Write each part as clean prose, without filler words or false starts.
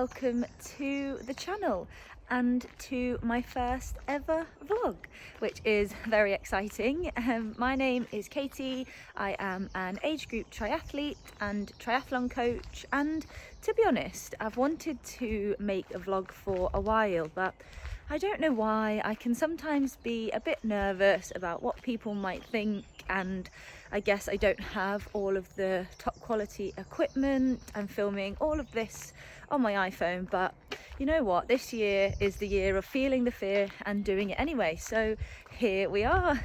welcome to the channel and to my first ever vlog, which is very exciting. My name is Katie. I am an age group triathlete and triathlon coach, and to be honest, I've wanted to make a vlog for a while, but I don't know why. I can sometimes be a bit nervous about what people might think, and I guess I don't have all of the top quality equipment. I'm filming all of this on my iPhone, but you know what? This year is the year of feeling the fear and doing it anyway. So here we are.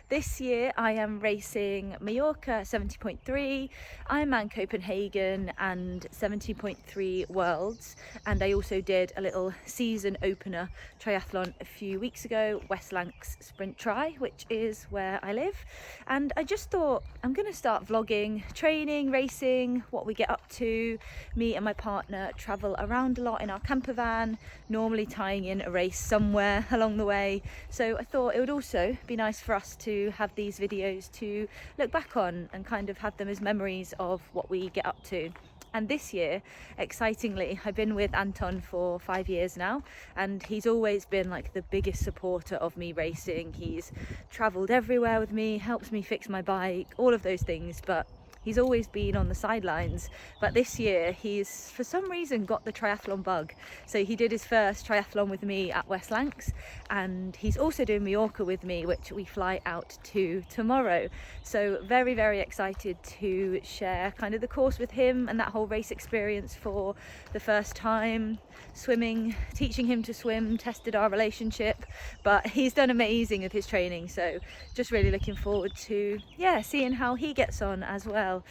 This year I am racing Mallorca 70.3, Ironman Copenhagen and 70.3 Worlds. And I also did a little season opener triathlon a few weeks ago, West Lancs Sprint Tri, which is where I live. And I just thought I'm going to start vlogging, training, racing, what we get up to. Me and my partner travel around a lot in our camper van, normally tying in a race somewhere along the way. So I thought it would also be nice for us to have these videos to look back on and kind of have them as memories of what we get up to. And this year, excitingly, I've been with Anton for 5 years now, and he's always been like the biggest supporter of me racing. He's traveled everywhere with me, helps me fix my bike, all of those things, but he's always been on the sidelines. But this year he's for some reason got the triathlon bug. So he did his first triathlon with me at West Lancs, and he's also doing Mallorca with me, which we fly out to tomorrow. So very, very excited to share kind of the course with him and that whole race experience for the first time. Swimming, teaching him to swim, tested our relationship, but he's done amazing with his training. So just really looking forward to seeing how he gets on as well.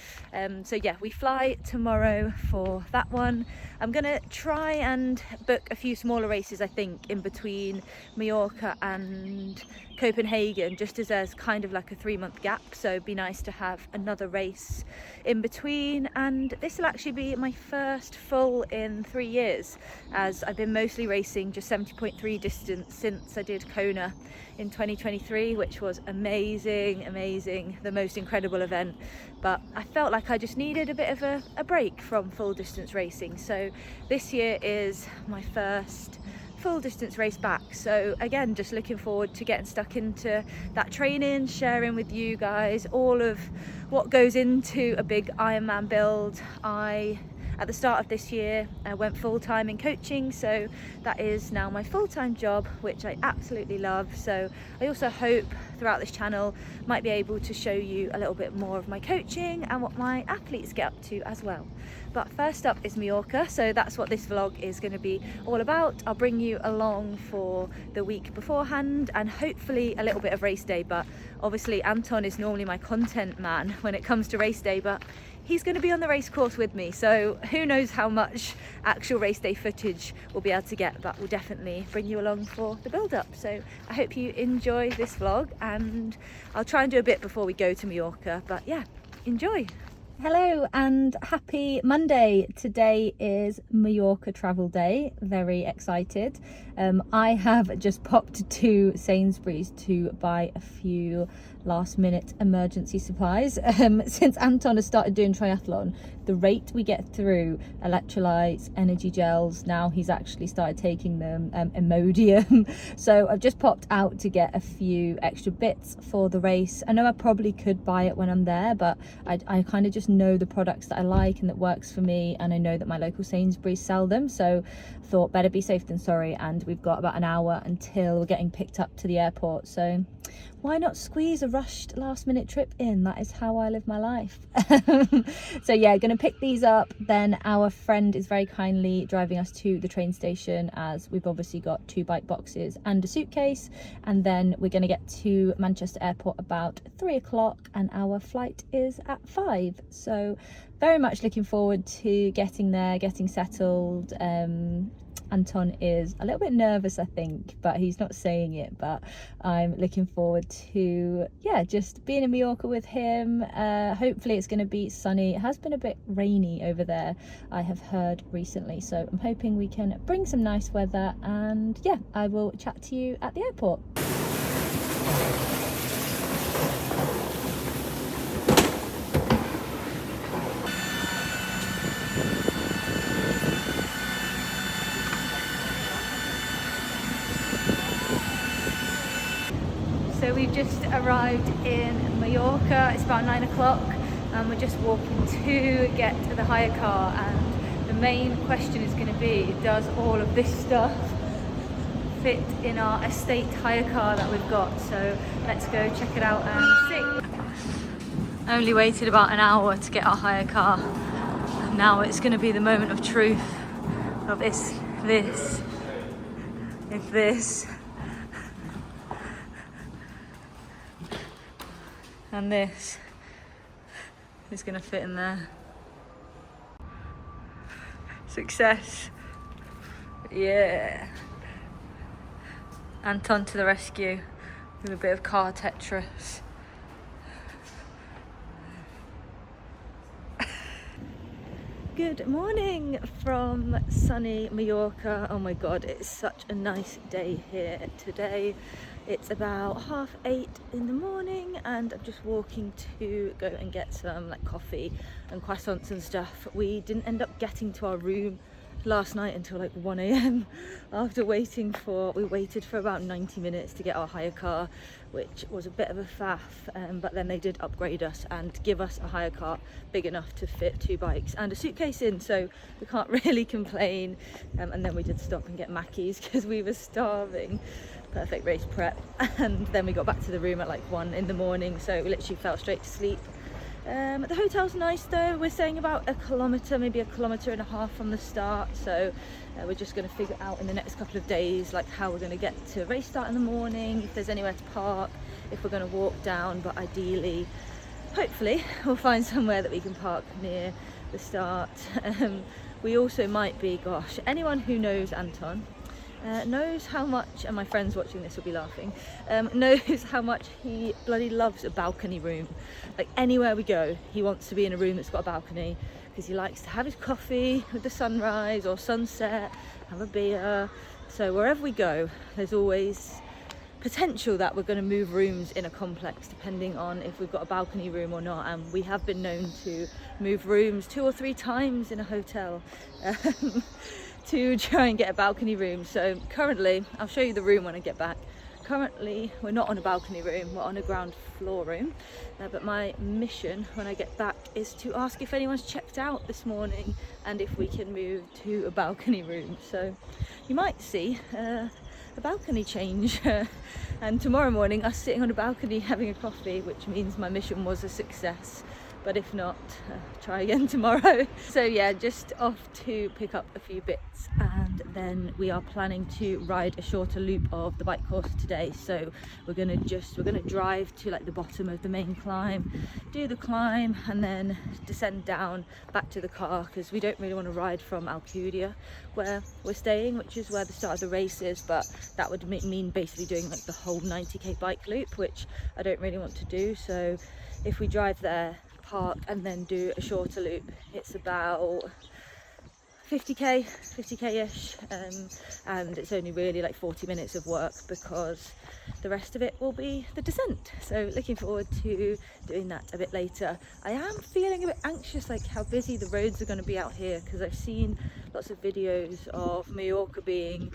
So yeah, we fly tomorrow for that one. I'm gonna try and book a few smaller races, I think, in between Mallorca and Copenhagen, just as there's kind of like a 3-month gap, so it'd be nice to have another race in between. And this will actually be my first full in 3 years, as I've been mostly racing just 70.3 distance since I did Kona in 2023, which was amazing, the most incredible event. But I felt like I just needed a bit of a break from full distance racing, so this year is my first full distance race back. So again, just looking forward to getting stuck into that training, sharing with you guys all of what goes into a big Ironman build. At the start of this year, I went full-time in coaching, so that is now my full-time job, which I absolutely love. So I also hope throughout this channel might be able to show you a little bit more of my coaching and what my athletes get up to as well. But first up is Mallorca, so that's what this vlog is going to be all about. I'll bring you along for the week beforehand and hopefully a little bit of race day, but obviously Anton is normally my content man when it comes to race day, but he's going to be on the race course with me, so who knows how much actual race day footage we'll be able to get, but we'll definitely bring you along for the build-up. So I hope you enjoy this vlog, and I'll try and do a bit before we go to Mallorca, but yeah, enjoy. Hello and happy Monday. Today is Mallorca travel day. Very excited. I have just popped to Sainsbury's to buy a few last minute emergency supplies. Since Anton has started doing triathlon, the rate we get through electrolytes, energy gels, now he's actually started taking them, Imodium. So I've just popped out to get a few extra bits for the race. I know I probably could buy it when I'm there, but I kind of just know the products that I like and that works for me, and I know that my local Sainsbury's sell them, so thought better be safe than sorry. And we've got about an hour until we're getting picked up to the airport, so why not squeeze a rushed last minute trip in? That is how I live my life. So yeah, gonna pick these up, then our friend is very kindly driving us to the train station, as we've obviously got 2 bike boxes and a suitcase, and then we're gonna get to Manchester Airport about 3 o'clock, and our flight is at 5. So very much looking forward to getting there, getting settled. Anton is a little bit nervous, I think, but he's not saying it, but I'm looking forward to just being in Mallorca with him. Hopefully it's going to be sunny. It has been a bit rainy over there, I have heard recently, so I'm hoping we can bring some nice weather, and yeah, I will chat to you at the airport. So we've just arrived in Mallorca. It's about 9 o'clock and we're just walking to get the hire car, and the main question is going to be, does all of this stuff fit in our estate hire car that we've got? So let's go check it out and see. Only waited about an hour to get our hire car, and now it's going to be the moment of truth of if this and this is going to fit in there. Success. Yeah. Anton to the rescue with a bit of car Tetris. Good morning from sunny Mallorca. Oh my god, it's such a nice day here today. It's about 8:30 in the morning and I'm just walking to go and get some coffee and croissants and stuff. We didn't end up getting to our room last night until 1 a.m. after we waited for about 90 minutes to get our hire car, which was a bit of a faff, but then they did upgrade us and give us a hire car big enough to fit 2 bikes and a suitcase in, so we can't really complain. And then we did stop and get Mackies because we were starving. Perfect race prep. And then we got back to the room at 1 in the morning, so we literally fell straight to sleep. The hotel's nice though. We're staying about 1 kilometre, maybe 1.5 kilometres from the start, so we're just going to figure out in the next couple of days how we're going to get to race start in the morning, if there's anywhere to park, if we're going to walk down, but ideally, hopefully, we'll find somewhere that we can park near the start. We also might be, anyone who knows Anton knows how much, and my friends watching this will be laughing, knows how much he bloody loves a balcony room. Anywhere we go, he wants to be in a room that's got a balcony because he likes to have his coffee with the sunrise or sunset, have a beer. So wherever we go, there's always potential that we're going to move rooms in a complex depending on if we've got a balcony room or not, and we have been known to move rooms 2 or 3 times in a hotel to try and get a balcony room. So currently, I'll show you the room when I get back. Currently we're not on a balcony room, we're on a ground floor room, but my mission when I get back is to ask if anyone's checked out this morning and if we can move to a balcony room. So you might see a balcony change and tomorrow morning us sitting on a balcony having a coffee, which means my mission was a success. But if not, try again tomorrow. So yeah, just off to pick up a few bits, and then we are planning to ride a shorter loop of the bike course today. So we're gonna drive to the bottom of the main climb, do the climb, and then descend down back to the car, because we don't really want to ride from Alcudia where we're staying, which is where the start of the race is, but that would mean basically doing the whole 90k bike loop, which I don't really want to do. So if we drive there, park, and then do a shorter loop, it's about 50k-ish, and it's only really 40 minutes of work because the rest of it will be the descent. So looking forward to doing that a bit later. I am feeling a bit anxious how busy the roads are going to be out here, because I've seen lots of videos of Mallorca being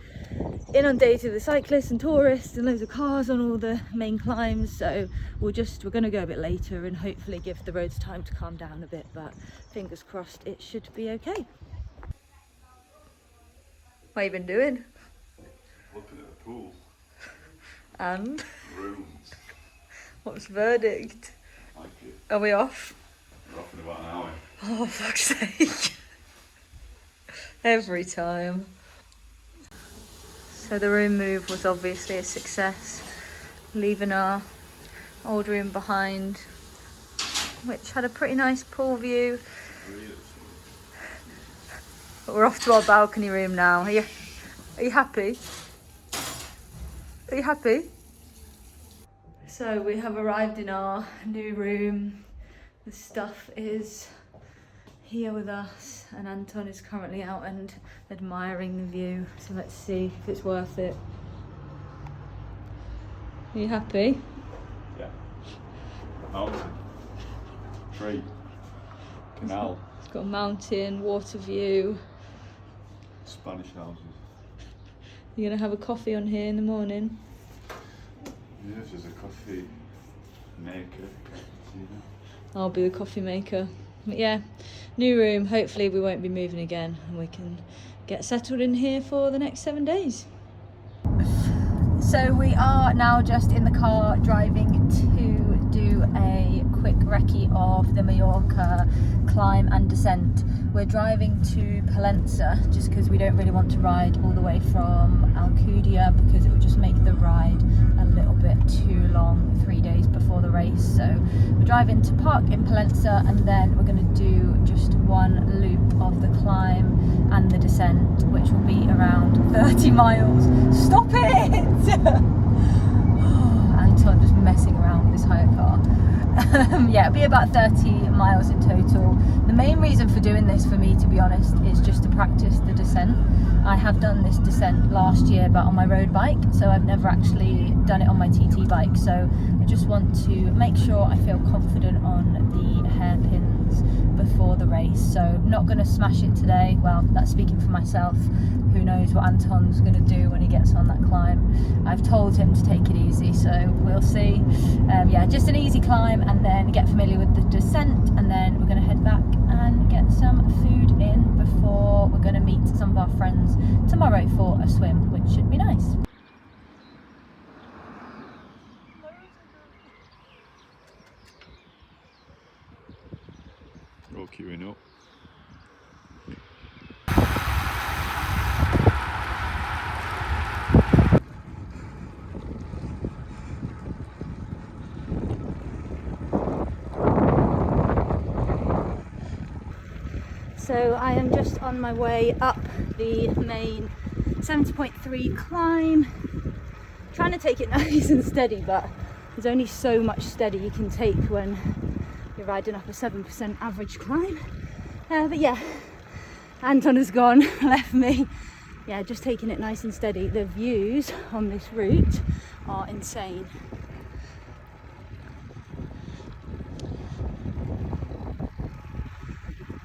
inundated with cyclists and tourists and loads of cars on all the main climbs. So we're going to go a bit later and hopefully give the roads time to calm down a bit, but fingers crossed it should be okay. What have you been doing? Looking at the pool. And? Rooms. What's the verdict? Like it. Are we off? We're off in about an hour. Oh, fuck's sake. Every time. So the room move was obviously a success, leaving our old room behind, which had a pretty nice pool view. But we're off to our balcony room now. Are you happy? Are you happy? So we have arrived in our new room. The stuff is here with us, and Anton is currently out and admiring the view. So let's see if it's worth it. Are you happy? Yeah. Mountain. Tree. Canal. It's got a mountain, water view. Spanish houses. You're gonna have a coffee on here in the morning? Yes, there's a coffee coffee maker. I'll be the coffee maker. But yeah, new room. Hopefully we won't be moving again and we can get settled in here for the next 7 days. So we are now just in the car driving to do a quick recce of the Mallorca climb and descent. We're driving to Palencia just because we don't really want to ride all the way from Alcudia because it would just make the ride a little bit too long 3 days before the race. So we're driving to park in Palencia and then we're going to do just one loop of the climb and the descent, which will be around 30 miles. Stop it! Anton just messing around with his hire car. Yeah, it'll be about 30 miles in total. The main reason for doing this, for me to be honest, is just to practice the descent. I have done this descent last year but on my road bike, so I've never actually done it on my TT bike, so I just want to make sure I feel confident on the hairpins before the race. So not going to smash it today. Well, that's speaking for myself. Who knows what Anton's going to do when he gets on that climb. I've told him to take it easy, so we'll see. Yeah, just an easy climb and then get familiar with the descent, and then we're going to head back and get some food in before we're going to meet some of our friends tomorrow for a swim, which should be nice. All queuing up. So I am just on my way up the main 70.3 climb, trying to take it nice and steady, but there's only so much steady you can take when you're riding up a 7% average climb. But yeah, Anton has gone, left me. Yeah, just taking it nice and steady. The views on this route are insane.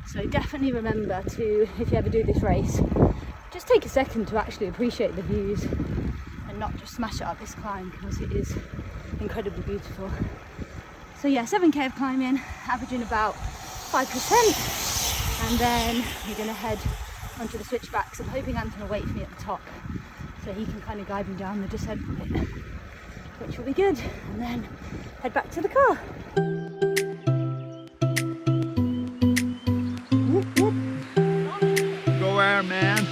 So definitely remember to, if you ever do this race, just take a second to actually appreciate the views and not just smash it up this climb, because it is incredibly beautiful. So yeah, 7k of climbing, averaging about 5%, and then we're going to head onto the switchbacks. I'm hoping Anton will wait for me at the top so he can kind of guide me down the descent bit, which will be good, and then head back to the car. Go where, man?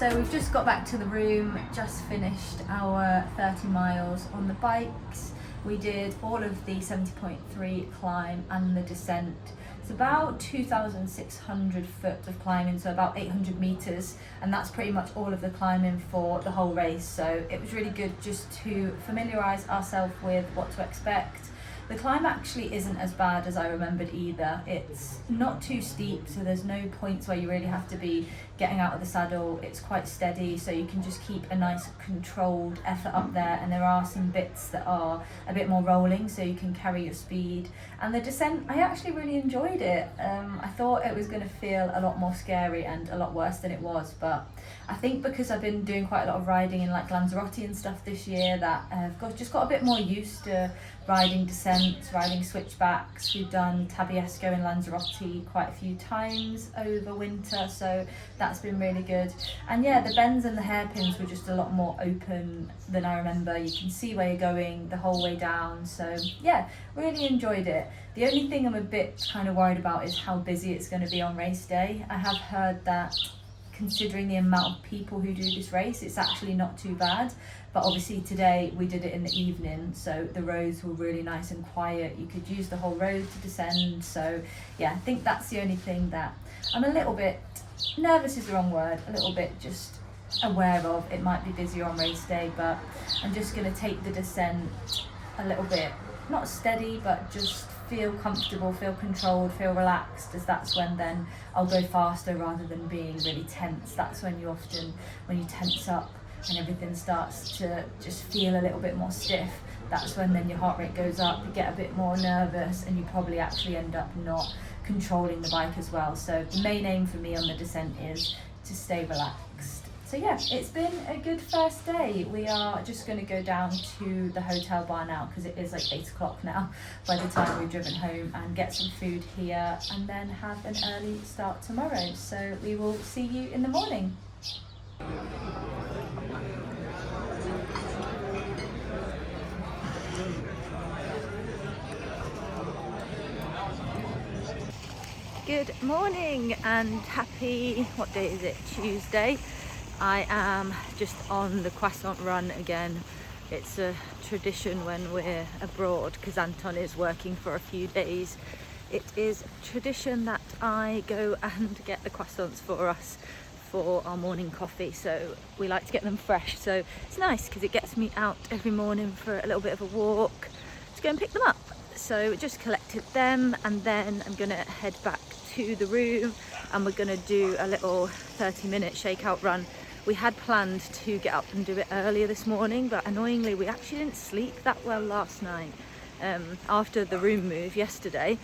So we've just got back to the room, just finished our 30 miles on the bikes. We did all of the 70.3 climb and the descent. It's about 2,600 foot of climbing, so about 800 meters, and that's pretty much all of the climbing for the whole race. So it was really good just to familiarize ourselves with what to expect. The climb actually isn't as bad as I remembered either. It's not too steep, so there's no points where you really have to be getting out of the saddle. It's quite steady, so you can just keep a nice controlled effort up there, and there are some bits that are a bit more rolling, so you can carry your speed. And the descent, I actually really enjoyed it. I thought it was going to feel a lot more scary and a lot worse than it was, but I think because I've been doing quite a lot of riding in like Lanzarote and stuff this year, that I've just got a bit more used to riding descents, riding switchbacks. We've done Tabiesco in Lanzarote quite a few times over winter, so that's been really good. And yeah, the bends and the hairpins were just a lot more open than I remember. You can see where you're going the whole way down, so yeah, really enjoyed it. The only thing I'm a bit kind of worried about is how busy it's going to be on race day. I have heard that considering the amount of people who do this race, it's actually not too bad. But obviously today we did it in the evening, so the roads were really nice and quiet. You could use the whole road to descend. So yeah, I think that's the only thing that I'm a little bit nervous is the wrong word, a little bit just aware of. It might be busier on race day, but I'm just going to take the descent a little bit, not steady, but just feel comfortable, feel controlled, feel relaxed, as that's when then I'll go faster rather than being really tense. That's when you tense up and everything starts to just feel a little bit more stiff. That's when then your heart rate goes up, you get a bit more nervous, and you probably actually end up not controlling the bike as well. So the main aim for me on the descent is to stay relaxed. So yeah, it's been a good first day. We are just going to go down to the hotel bar now, because it is like 8 o'clock now by the time we've driven home, and get some food here and then have an early start tomorrow. So we will see you in the morning. Good morning and happy, what day is it? Tuesday. I am just on the croissant run again. It's a tradition when we're abroad, because Anton is working for a few days. It is tradition that I go and get the croissants for us for our morning coffee. So we like to get them fresh. So it's nice because it gets me out every morning for a little bit of a walk to go and pick them up. So just collected them, and then I'm gonna head back to the room and we're gonna do a little 30-minute shakeout run. We had planned to get up and do it earlier this morning, but annoyingly we actually didn't sleep that well last night. After the room move yesterday,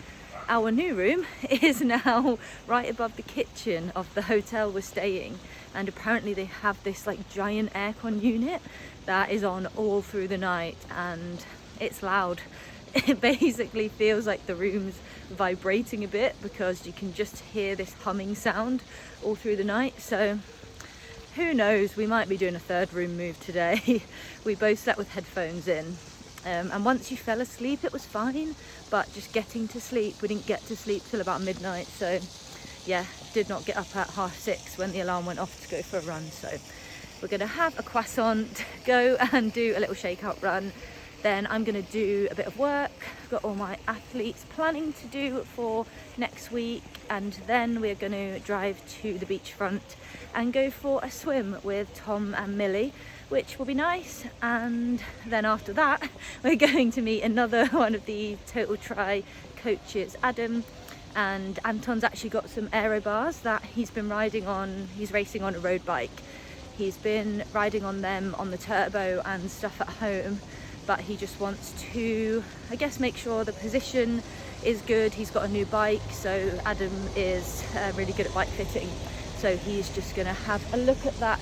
our new room is now right above the kitchen of the hotel we're staying, and apparently they have this like giant aircon unit that is on all through the night, and it's loud. It basically feels like the room's vibrating a bit, because you can just hear this humming sound all through the night. So who knows, we might be doing a third room move today. We both slept with headphones in, and once you fell asleep it was fine, but just getting to sleep, we didn't get to sleep till about midnight. So yeah, did not get up at 6:30 when the alarm went off to go for a run. So we're gonna have a croissant, go and do a little shakeout run. Then I'm going to do a bit of work. I've got all my athletes planning to do for next week, and then we're going to drive to the beachfront and go for a swim with Tom and Millie, which will be nice. And then after that we're going to meet another one of the Total Tri coaches, Adam, and Anton's actually got some aero bars that he's been riding on. He's racing on a road bike. He's been riding on them on the turbo and stuff at home, but he just wants to, I guess, make sure the position is good. He's got a new bike, so Adam is really good at bike fitting. So he's just gonna have a look at that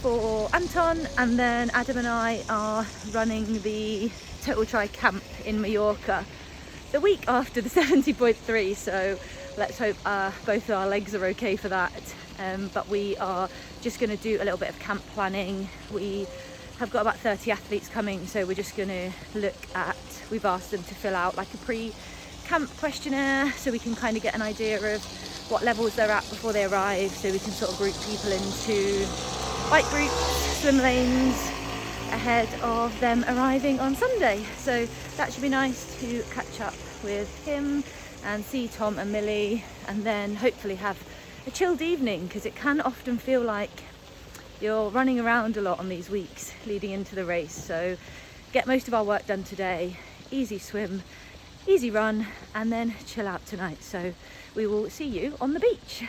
for Anton, and then Adam and I are running the Total Tri camp in Mallorca the week after the 70.3. So let's hope both our legs are okay for that. But we are just gonna do a little bit of camp planning. We have got about 30 athletes coming, so we're just going to look at, we've asked them to fill out like a pre-camp questionnaire so we can kind of get an idea of what levels they're at before they arrive, so we can sort of group people into bike groups, swim lanes ahead of them arriving on Sunday. So that should be nice to catch up with him and see Tom and Millie, and then hopefully have a chilled evening, because it can often feel like you're running around a lot on these weeks leading into the race. So get most of our work done today, easy swim, easy run, and then chill out tonight. So we will see you on the beach.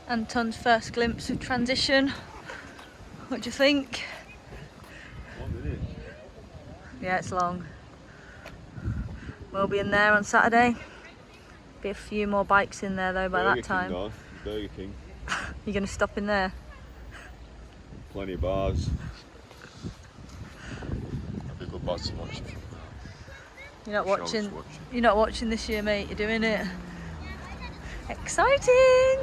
Anton's first glimpse of transition. What do you think? Yeah, it's long. We'll be in there on Saturday. Be a few more bikes in there though by that time. Burger King. You're going to stop in there? Plenty of bars. I'll be good bars to watch. You're not watching. You're not watching this year, mate. You're doing it. Exciting!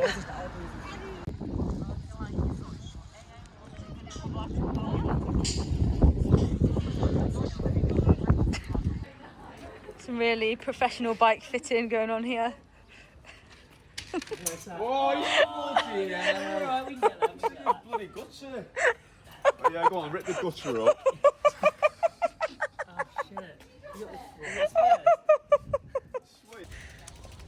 Some really professional bike fitting going on here. Oh, you bloody hell. Alright, we can get that. Bloody gutter. Oh, yeah, go on, rip the gutter up. Oh shit. You got this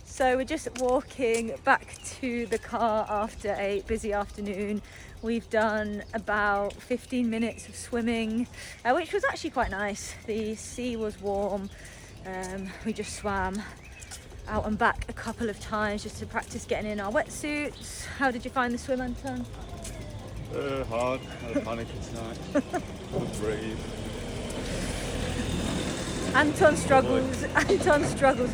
So we're just walking back to the car after a busy afternoon. We've done about 15 minutes of swimming, which was actually quite nice. The sea was warm. We just swam out and back a couple of times just to practice getting in our wetsuits. How did you find the swim, Anton? Hard. Had a panic attack. Couldn't breathe. Anton struggles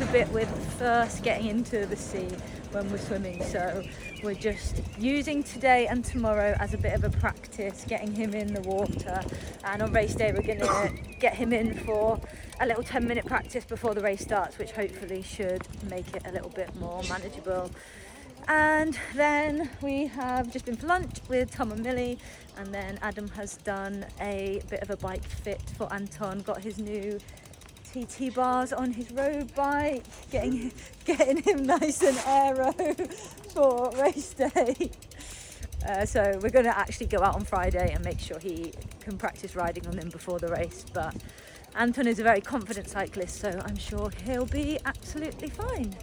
a bit with first getting into the sea when we're swimming, so we're just using today and tomorrow as a bit of a practice, getting him in the water, and on race day we're gonna get him in for a little 10-minute practice before the race starts, which hopefully should make it a little bit more manageable. And then we have just been for lunch with Tom and Millie, and then Adam has done a bit of a bike fit for Anton, got his new TT bars on his road bike, getting him nice and aero for race day. So we're going to actually go out on Friday and make sure he can practice riding on them before the race. But Anton is a very confident cyclist, so I'm sure he'll be absolutely fine.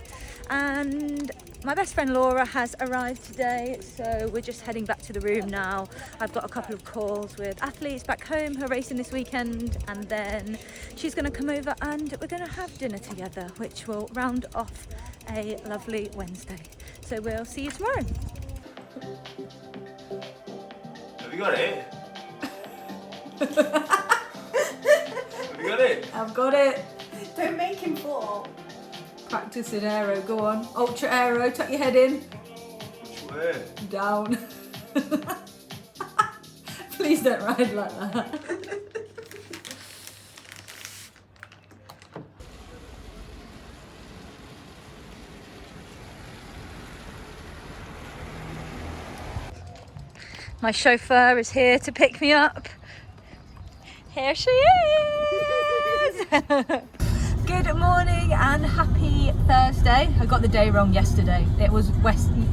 And my best friend Laura has arrived today, so we're just heading back to the room now. I've got a couple of calls with athletes back home who are racing this weekend, and then she's going to come over and we're going to have dinner together, which will round off a lovely Wednesday. So we'll see you tomorrow. Have you got it? Have you got it? I've got it. Don't make him fall. Practice in aero, go on. Ultra aero, tuck your head in. Which way? Down. Please don't ride like that. My chauffeur is here to pick me up. Here she is! Good morning and happy Thursday. I got the day wrong yesterday. It was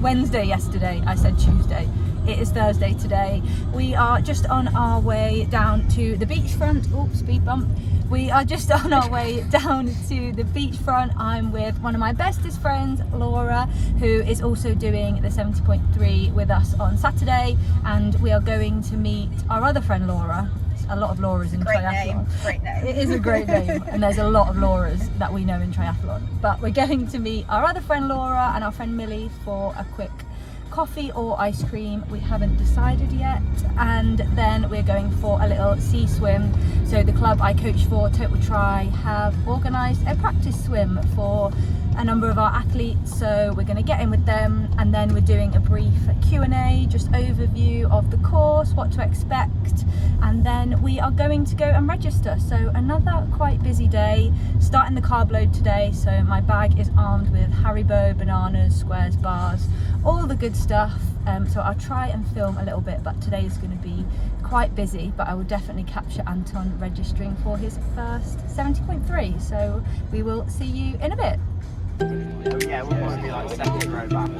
Wednesday yesterday. I said Tuesday. It is Thursday today. We are just on our way down to the beachfront. Oops, speed bump. We are just on our way down to the beachfront. I'm with one of my bestest friends, Laura, who is also doing the 70.3 with us on Saturday. And we are going to meet our other friend, Laura. A lot of Lauras in triathlon. Great name. It is a great name, and there's a lot of Lauras that we know in triathlon. But we're going to meet our other friend Laura and our friend Millie for a quick coffee or ice cream. We haven't decided yet. And then we're going for a little sea swim. So the club I coach for, Total Tri, have organised a practice swim for a number of our athletes, so we're going to get in with them, and then we're doing a brief Q&A, just overview of the course, what to expect, and then we are going to go and register. So another quite busy day, starting the carb load today, so my bag is armed with Haribo, bananas, squares, bars, all the good stuff. So I'll try and film a little bit, but today is going to be quite busy, but I will definitely capture Anton registering for his first 70.3, so we will see you in a bit. Yeah, we'll probably be like second row back.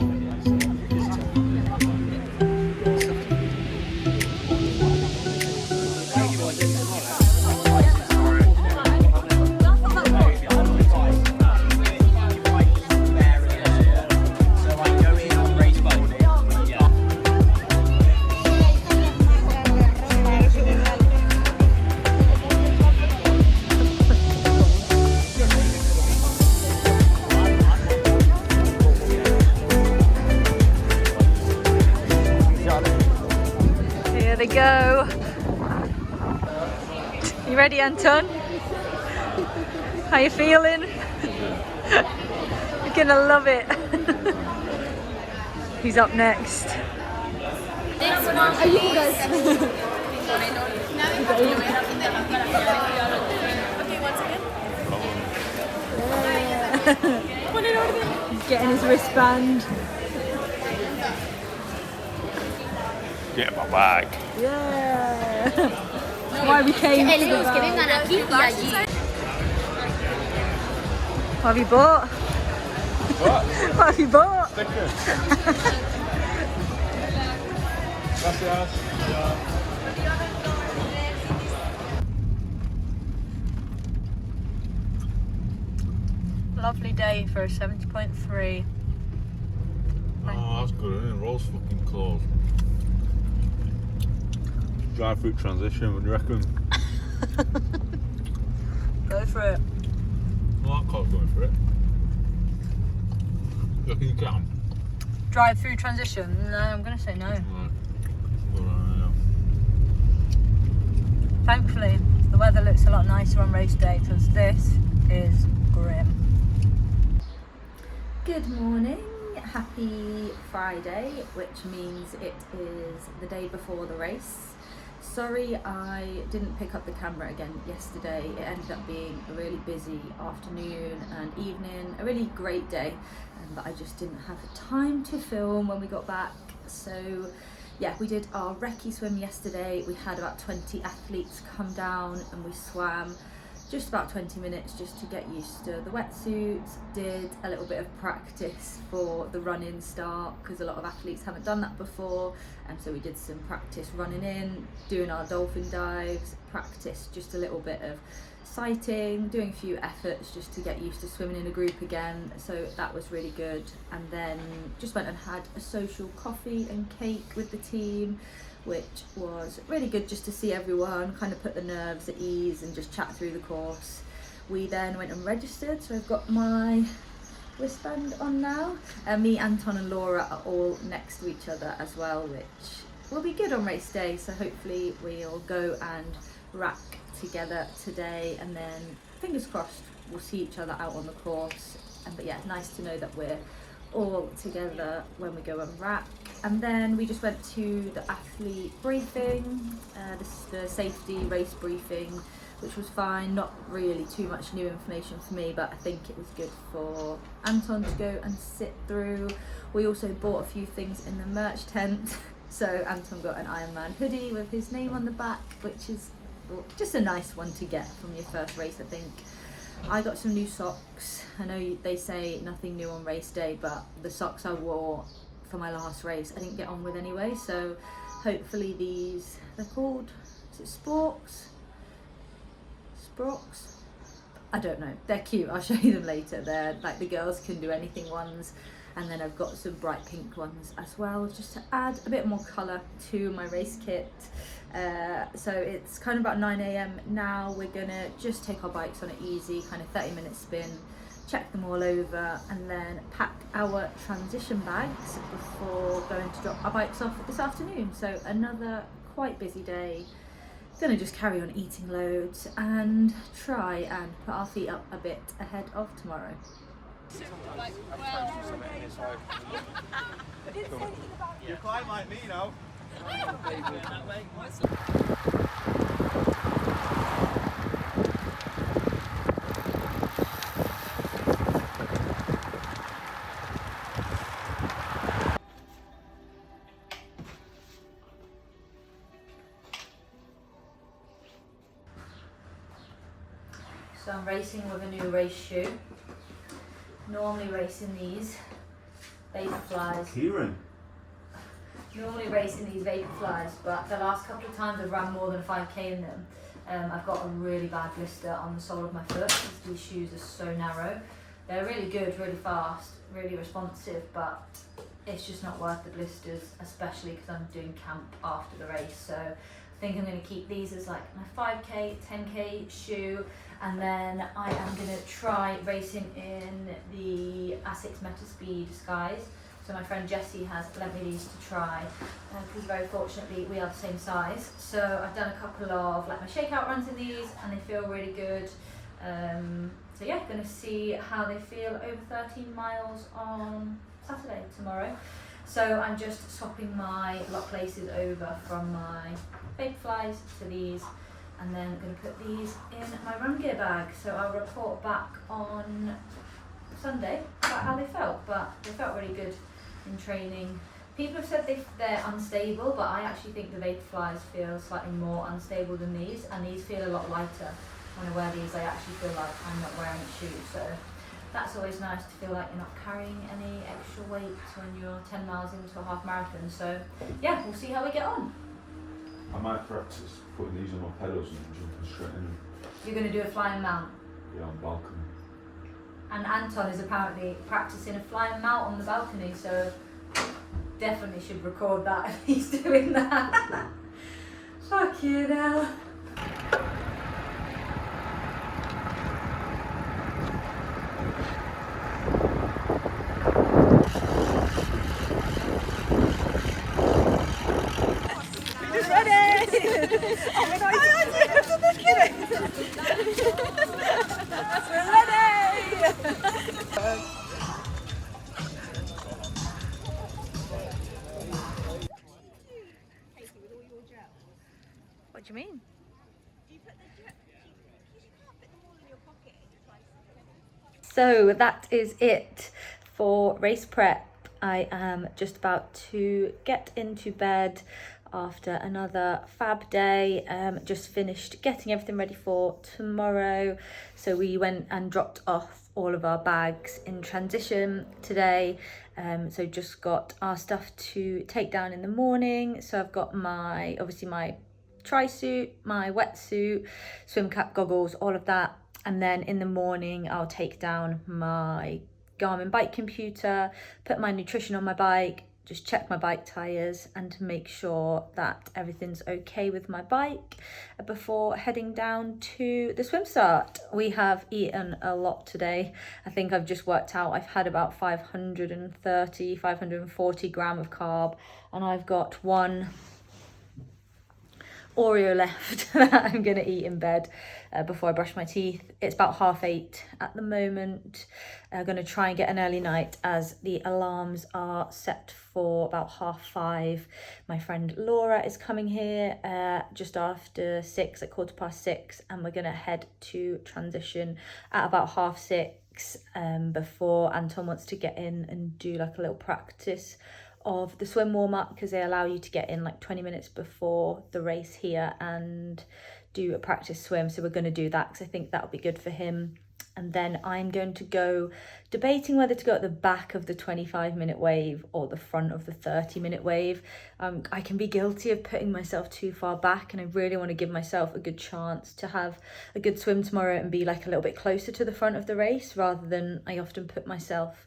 They go. You ready, Anton? How you feeling? You're gonna love it. He's up next. Are you guys? Okay, once again. getting his wristband. Get my bag. Yeah. That's why we came to the bag. What have you bought? What? What have you bought? Stickers. Gracias. Lovely day for a 70.3. Oh, that's good, isn't it? Roll's fucking close. Drive-through transition, what do you reckon? Go for it. Well, that car's going for it. You reckon you can? Drive through transition? No, I'm going to say no. Right. Well, Thankfully, the weather looks a lot nicer on race day because this is grim. Good morning, happy Friday, which means it is the day before the race. Sorry I didn't pick up the camera again yesterday. It ended up being a really busy afternoon and evening, a really great day, but I just didn't have the time to film when we got back. So yeah, we did our recce swim yesterday. We had about 20 athletes come down and we swam just about 20 minutes just to get used to the wetsuits, did a little bit of practice for the run-in start because a lot of athletes haven't done that before, and so we did some practice running in, doing our dolphin dives, practice just a little bit of sighting, doing a few efforts just to get used to swimming in a group again, so that was really good. And then just went and had a social coffee and cake with the team, which was really good just to see everyone, kind of put the nerves at ease and just chat through the course. We then went and registered, so I've got my wristband on now. Me, Anton and Laura are all next to each other as well, which will be good on race day, so hopefully we'll go and rack together today, and then fingers crossed we'll see each other out on the course. But yeah, nice to know that we're all together when we go and rack. And then we just went to the athlete briefing, this is the safety race briefing, which was fine, not really too much new information for me, but I think it was good for Anton to go and sit through. We also bought a few things in the merch tent, so Anton got an Ironman hoodie with his name on the back, which is just a nice one to get from your first race, I think. I got some new socks. I know they say nothing new on race day, but the socks I wore for my last race I didn't get on with anyway, so hopefully these, they're called, is it Sporks? I don't know, they're cute, I'll show you them later. They're like the girls can do anything ones, and then I've got some bright pink ones as well just to add a bit more colour to my race kit. So it's kind of about 9 AM now. We're gonna just take our bikes on an easy kind of 30-minute spin, check them all over, and then pack our transition bags before going to drop our bikes off this afternoon. So another quite busy day. Gonna just carry on eating loads and try and put our feet up a bit ahead of tomorrow. You're quite like me, you know. So I'm racing with a new race shoe. Normally racing these Vaporflies. Kieran. Normally racing these Vaporflies, but the last couple of times I've ran more than 5k in them. I've got a really bad blister on the sole of my foot because these shoes are so narrow. They're really good, really fast, really responsive, but it's just not worth the blisters, especially because I'm doing camp after the race. So I think I'm going to keep these as like my 5k, 10k shoe, and then I am going to try racing in the Asics Meta Speed Skies. So my friend Jessie has lent me these to try, because very fortunately we are the same size. So I've done a couple of like my shakeout runs in these, and they feel really good. So yeah, going to see how they feel over 13 miles on Saturday, tomorrow. So I'm just swapping my lock laces over from my Vaporflies to these, and then I'm going to put these in my run gear bag. So I'll report back on Sunday about how they felt, but they felt really good in training. People have said they're unstable, but I actually think the Vaporflies feel slightly more unstable than these, and these feel a lot lighter. When I wear these, I actually feel like I'm not wearing shoes, so that's always nice to feel like you're not carrying any extra weight when you're 10 miles into a half marathon. So yeah, we'll see how we get on. I might practice putting these on my pedals and jumping straight in. You're going to do a flying mount? Yeah, on the balcony. And Anton is apparently practicing a flying mount on the balcony, so definitely should record that if he's doing that. Fucking hell. What do you mean? So that is it for race prep. I am just about to get into bed after another fab day. Just finished getting everything ready for tomorrow. So we went and dropped off all of our bags in transition today. So just got our stuff to take down in the morning. So I've got my tri-suit, my wetsuit, swim cap, goggles, all of that. And then in the morning, I'll take down my Garmin bike computer, put my nutrition on my bike, just check my bike tires and make sure that everything's okay with my bike before heading down to the swim start. We have eaten a lot today. I think I've just worked out I've had about 540 gram of carb, and I've got one Oreo left that I'm gonna eat in bed before I brush my teeth. It's about 8:30 at the moment. I'm gonna try and get an early night as the alarms are set for about 5:30. My friend Laura is coming here just after 6, at 6:15, and we're gonna head to transition at about 6:30 before Anton wants to get in and do like a little practice of the swim warm-up, because they allow you to get in like 20 minutes before the race here and do a practice swim. So we're going to do that because I think that'll be good for him. And then I'm going to go debating whether to go at the back of the 25-minute wave or the front of the 30-minute wave. I can be guilty of putting myself too far back, and I really want to give myself a good chance to have a good swim tomorrow and be like a little bit closer to the front of the race, rather than I often put myself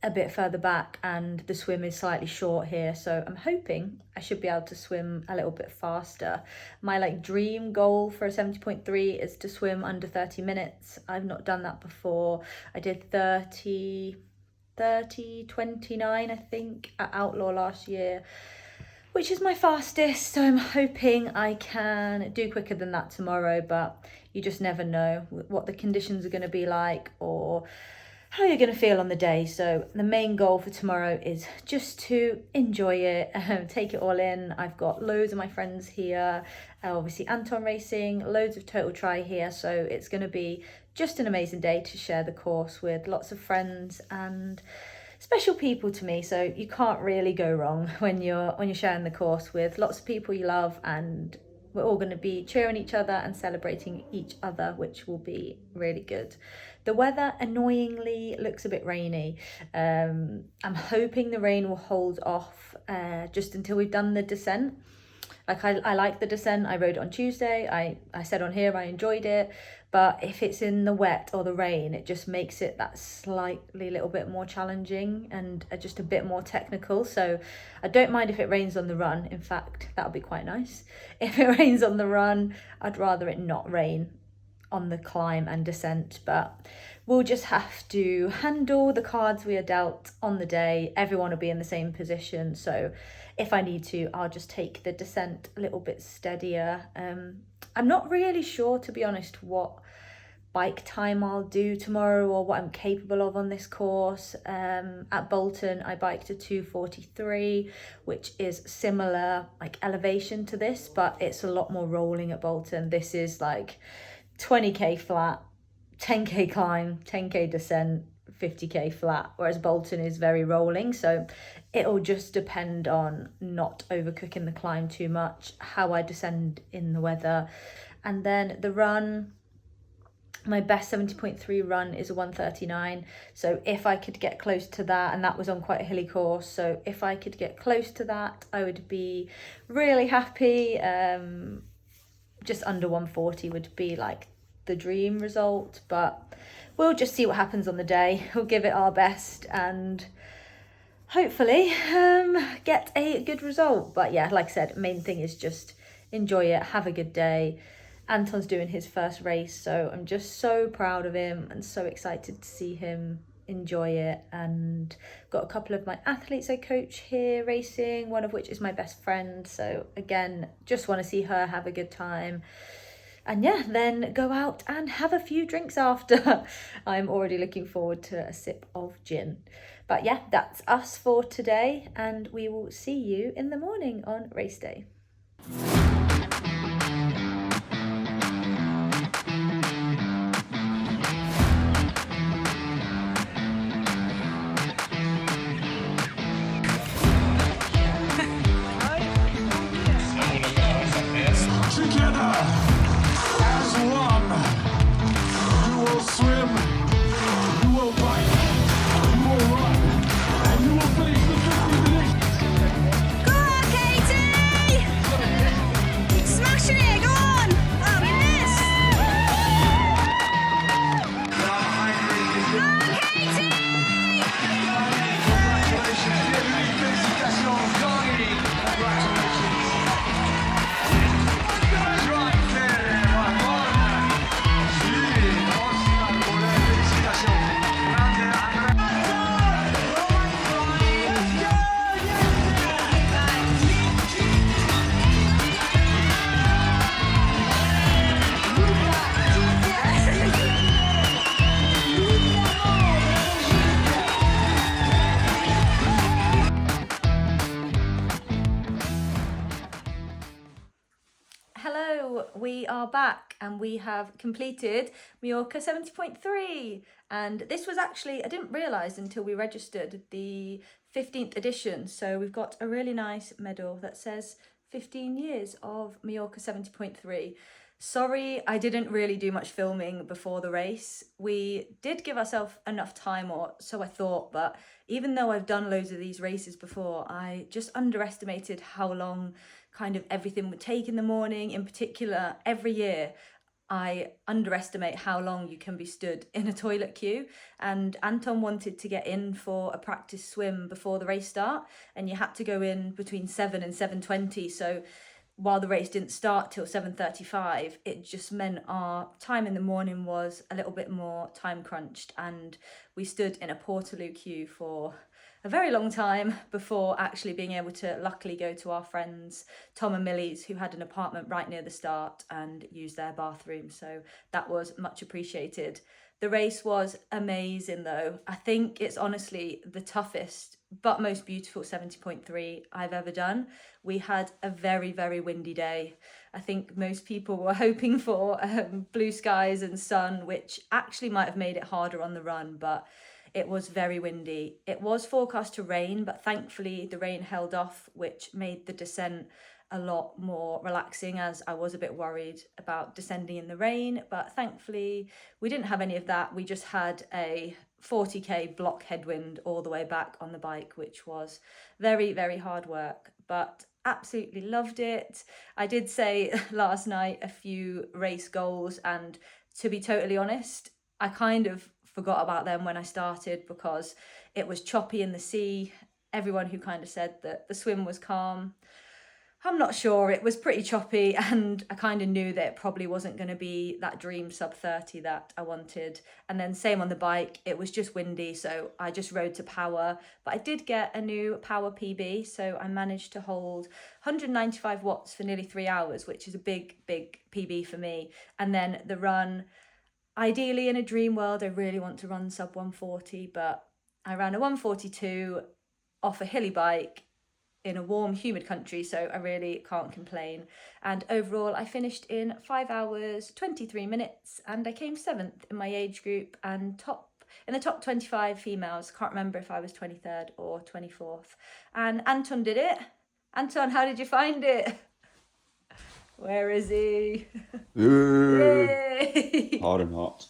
a bit further back and the swim is slightly short here. So I'm hoping I should be able to swim a little bit faster. My like dream goal for a 70.3 is to swim under 30 minutes. I've not done that before. I did 30:29 I think at Outlaw last year, which is my fastest. So I'm hoping I can do quicker than that tomorrow, but you just never know what the conditions are going to be like or how you're going to feel on the day. So the main goal for tomorrow is just to enjoy it, take it all in. I've got loads of my friends here, obviously Anton racing, loads of Total Tri here, so it's going to be just an amazing day to share the course with lots of friends and special people to me. So you can't really go wrong when you're sharing the course with lots of people you love, and we're all going to be cheering each other and celebrating each other, which will be really good. The weather annoyingly looks a bit rainy. I'm hoping the rain will hold off just until we've done the descent. Like I like the descent. I rode it on Tuesday. I said on here I enjoyed it, but if it's in the wet or the rain, it just makes it that slightly little bit more challenging and just a bit more technical. So I don't mind if it rains on the run. In fact, that would be quite nice. If it rains on the run, I'd rather it not rain on the climb and descent, but we'll just have to handle the cards we are dealt on the day. Everyone will be in the same position, so if I need to, I'll just take the descent a little bit steadier. I'm not really sure, to be honest, what bike time I'll do tomorrow or what I'm capable of on this course. At Bolton I biked a 2:43, which is similar like elevation to this, but it's a lot more rolling at Bolton. This is like 20k flat, 10k climb, 10k descent, 50k flat, whereas Bolton is very rolling. So it'll just depend on not overcooking the climb too much, how I descend in the weather. And then the run, my best 70.3 run is a 1:39. So if I could get close to that, and that was on quite a hilly course, so if I could get close to that, I would be really happy. Just under 140 would be like the dream result, but we'll just see what happens on the day. We'll give it our best and hopefully get a good result. But yeah, like I said, main thing is just enjoy it, have a good day. Anton's doing his first race, so I'm just so proud of him and so excited to see him enjoy it. And got a couple of my athletes I coach here racing, one of which is my best friend, so again, just want to see her have a good time. And yeah, then go out and have a few drinks after. I'm already looking forward to a sip of gin. But yeah, that's us for today, and we will see you in the morning on race day. We are back and we have completed Mallorca 70.3, and this was actually, I didn't realise until we registered, the 15th edition, so we've got a really nice medal that says 15 years of Mallorca 70.3. Sorry, I didn't really do much filming before the race. We did give ourselves enough time, or so I thought, but even though I've done loads of these races before, I just underestimated how long kind of everything would take in the morning. In particular, every year I underestimate how long you can be stood in a toilet queue, and Anton wanted to get in for a practice swim before the race start, and you had to go in between 7 and 7:20, so while the race didn't start till 7:35, it just meant our time in the morning was a little bit more time crunched, and we stood in a Portaloo queue for a very long time before actually being able to luckily go to our friends Tom and Millie's, who had an apartment right near the start, and use their bathroom, so that was much appreciated. The race was amazing though. I think it's honestly the toughest but most beautiful 70.3 I've ever done. We had a very, very windy day. I think most people were hoping for blue skies and sun, which actually might have made it harder on the run, but it was very windy. It was forecast to rain, but thankfully the rain held off, which made the descent a lot more relaxing, as I was a bit worried about descending in the rain, but thankfully we didn't have any of that. We just had a 40k block headwind all the way back on the bike, which was very, very hard work, but absolutely loved it. I did say last night a few race goals, and to be totally honest, I kind of forgot about them when I started because it was choppy in the sea. Everyone who kind of said that the swim was calm, I'm not sure. It was pretty choppy, and I kind of knew that it probably wasn't going to be that dream sub 30 that I wanted. And then same on the bike, it was just windy, so I just rode to power. But I did get a new power PB, so I managed to hold 195 watts for nearly 3 hours, which is a big, big PB for me. And then the run, ideally in a dream world, I really want to run sub 140, but I ran a 142 off a hilly bike in a warm, humid country, so I really can't complain. And overall, I finished in 5 hours, 23 minutes, and I came 7th in my age group and top in the top 25 females. Can't remember if I was 23rd or 24th. And Anton did it. Anton, how did you find it? Where is he? Yay! Hard and hot.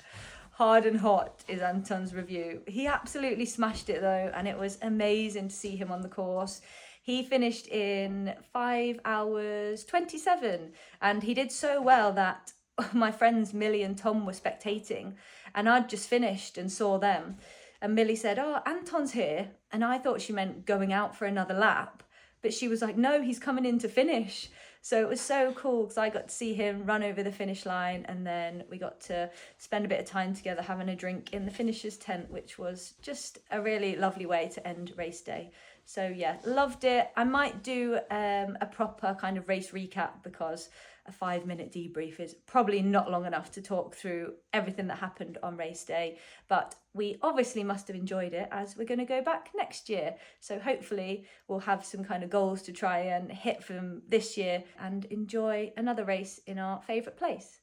Hard and hot is Anton's review. He absolutely smashed it though, and it was amazing to see him on the course. He finished in 5 hours 27, and he did so well that my friends Millie and Tom were spectating, and I'd just finished and saw them. And Millie said, "Oh, Anton's here," and I thought she meant going out for another lap, but she was like, "No, he's coming in to finish." So it was so cool because I got to see him run over the finish line, and then we got to spend a bit of time together having a drink in the finishers tent, which was just a really lovely way to end race day. So yeah, loved it. I might do a proper kind of race recap because a 5-minute debrief is probably not long enough to talk through everything that happened on race day, but we obviously must have enjoyed it as we're going to go back next year. So hopefully we'll have some kind of goals to try and hit from this year and enjoy another race in our favourite place.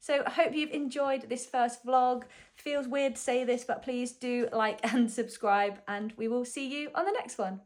So I hope you've enjoyed this first vlog. Feels weird to say this, but please do like and subscribe, and we will see you on the next one.